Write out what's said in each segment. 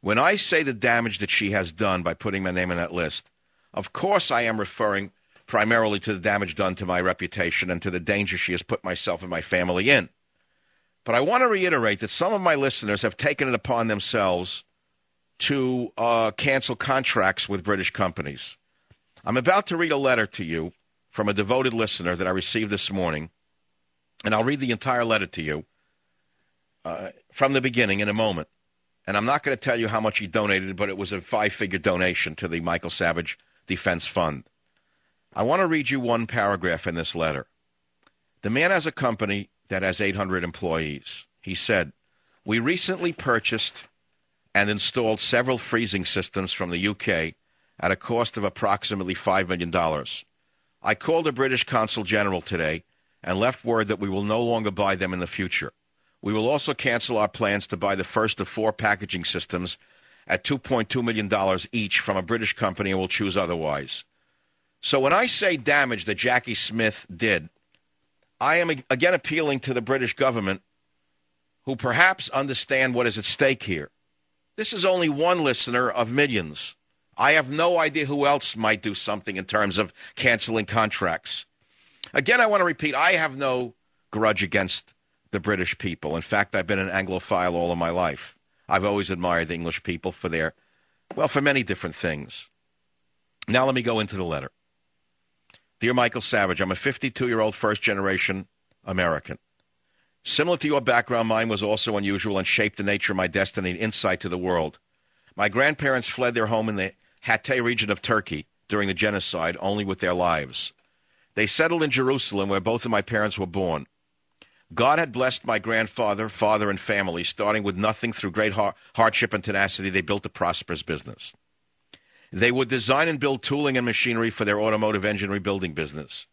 When I say the damage that she has done by putting my name on that list, of course I am referring primarily to the damage done to my reputation and to the danger she has put myself and my family in. But I want to reiterate that some of my listeners have taken it upon themselves to cancel contracts with British companies. I'm about to read a letter to you from a devoted listener that I received this morning, and I'll read the entire letter to you from the beginning in a moment. And I'm not going to tell you how much he donated, but it was a 5-figure donation to the Michael Savage Defense Fund. I want to read you one paragraph in this letter. The man has a company that has 800 employees. He said, "We recently purchased and installed several freezing systems from the UK at a cost of approximately $5 million. I called the British Consul General today and left word that we will no longer buy them in the future. We will also cancel our plans to buy the first of 4 packaging systems at $2.2 million each from a British company and will choose otherwise." So when I say damage that Jackie Smith did, I am again appealing to the British government, who perhaps understand what is at stake here. This is only one listener of millions. I have no idea who else might do something in terms of canceling contracts. Again, I want to repeat, I have no grudge against the British people. In fact, I've been an Anglophile all of my life. I've always admired the English people for for many different things. Now let me go into the letter. Dear Michael Savage, I'm a 52-year-old first-generation American. Similar to your background, mine was also unusual and shaped the nature of my destiny and insight to the world. My grandparents fled their home in the Hatay region of Turkey during the genocide, only with their lives. They settled in Jerusalem, where both of my parents were born. God had blessed my grandfather, father, and family. Starting with nothing through great hardship and tenacity, they built a prosperous business. They would design and build tooling and machinery for their automotive engine rebuilding business.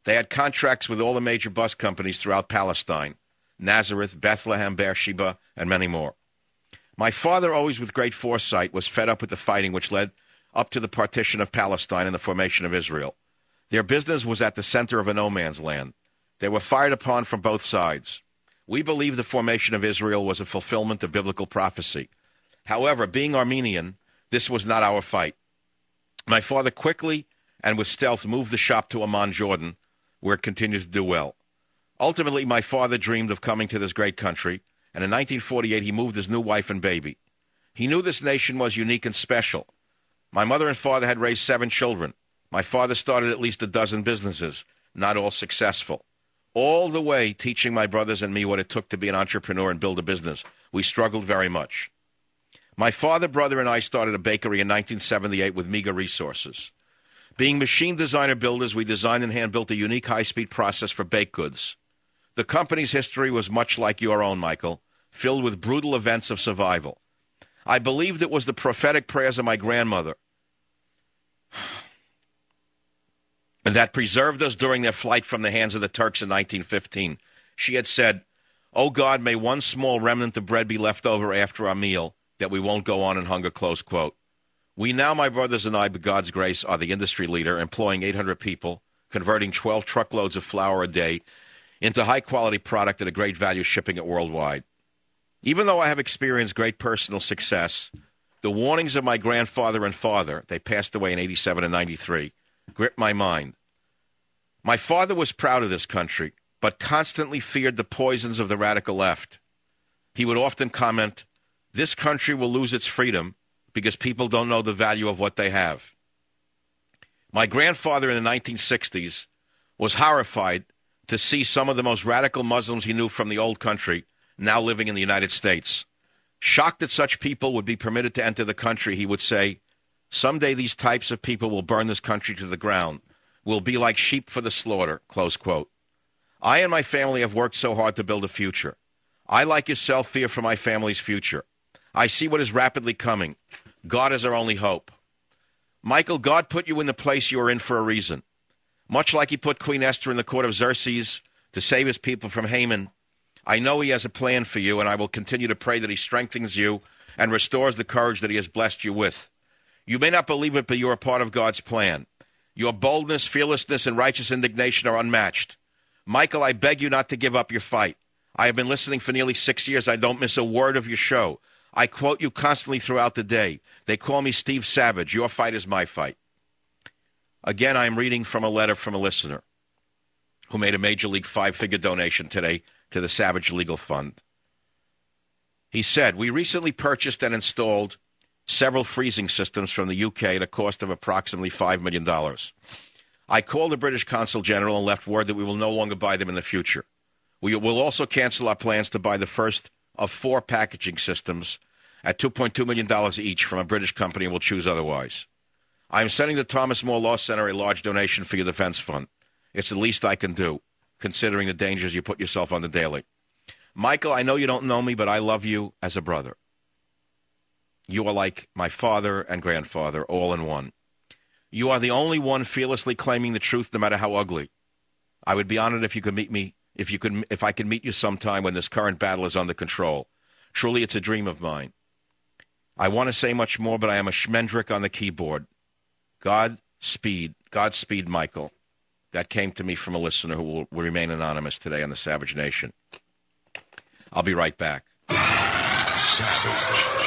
They had contracts with all the major bus companies throughout Palestine, Nazareth, Bethlehem, Beersheba, and many more. My father, always with great foresight, was fed up with the fighting which led up to the partition of Palestine and the formation of Israel. Their business was at the center of a no-man's land. They were fired upon from both sides. We believe the formation of Israel was a fulfillment of biblical prophecy. However, being Armenian, this was not our fight. My father quickly and with stealth moved the shop to Amman, Jordan, where it continued to do well. Ultimately, my father dreamed of coming to this great country, and in 1948 he moved his new wife and baby. He knew this nation was unique and special. My mother and father had raised 7 children. My father started at least a dozen businesses, not all successful. All the way teaching my brothers and me what it took to be an entrepreneur and build a business. We struggled very much. My father, brother, and I started a bakery in 1978 with meager resources. Being machine designer builders, we designed and hand-built a unique high-speed process for baked goods. The company's history was much like your own, Michael, filled with brutal events of survival. I believed it was the prophetic prayers of my grandmother and that preserved us during their flight from the hands of the Turks in 1915. She had said, "Oh God, may one small remnant of bread be left over after our meal, that we won't go on in hunger," close quote. We now, my brothers and I, by God's grace, are the industry leader, employing 800 people, converting 12 truckloads of flour a day into high-quality product at a great value, shipping it worldwide. Even though I have experienced great personal success, the warnings of my grandfather and father, they passed away in 87 and 93, gripped my mind. My father was proud of this country, but constantly feared the poisons of the radical left. He would often comment, "This country will lose its freedom because people don't know the value of what they have." My grandfather in the 1960s was horrified to see some of the most radical Muslims he knew from the old country now living in the United States. Shocked that such people would be permitted to enter the country, he would say, "Someday these types of people will burn this country to the ground. We'll be like sheep for the slaughter," close quote. I and my family have worked so hard to build a future. I, like yourself, fear for my family's future. I see what is rapidly coming. God is our only hope. Michael, God put you in the place you are in for a reason. Much like he put Queen Esther in the court of Xerxes to save his people from Haman, I know he has a plan for you, and I will continue to pray that he strengthens you and restores the courage that he has blessed you with. You may not believe it, but you are part of God's plan. Your boldness, fearlessness, and righteous indignation are unmatched. Michael, I beg you not to give up your fight. I have been listening for nearly 6 years. I don't miss a word of your show. I quote you constantly throughout the day. They call me Steve Savage. Your fight is my fight. Again, I am reading from a letter from a listener who made a Major League five-figure donation today to the Savage Legal Fund. He said, we recently purchased and installed several freezing systems from the UK at a cost of approximately $5 million. I called the British Consul General and left word that we will no longer buy them in the future. We will also cancel our plans to buy the first of 4 packaging systems at $2.2 million each from a British company and will choose otherwise. I am sending the Thomas More Law Center a large donation for your defense fund. It's the least I can do, considering the dangers you put yourself under daily. Michael, I know you don't know me, but I love you as a brother. You are like my father and grandfather, all in one. You are the only one fearlessly claiming the truth, no matter how ugly. I would be honored if you could meet me, if I could meet you sometime when this current battle is under control. Truly, it's a dream of mine. I want to say much more, but I am a schmendrick on the keyboard. Godspeed, Michael. That came to me from a listener who will remain anonymous today on the Savage Nation. I'll be right back. Savage.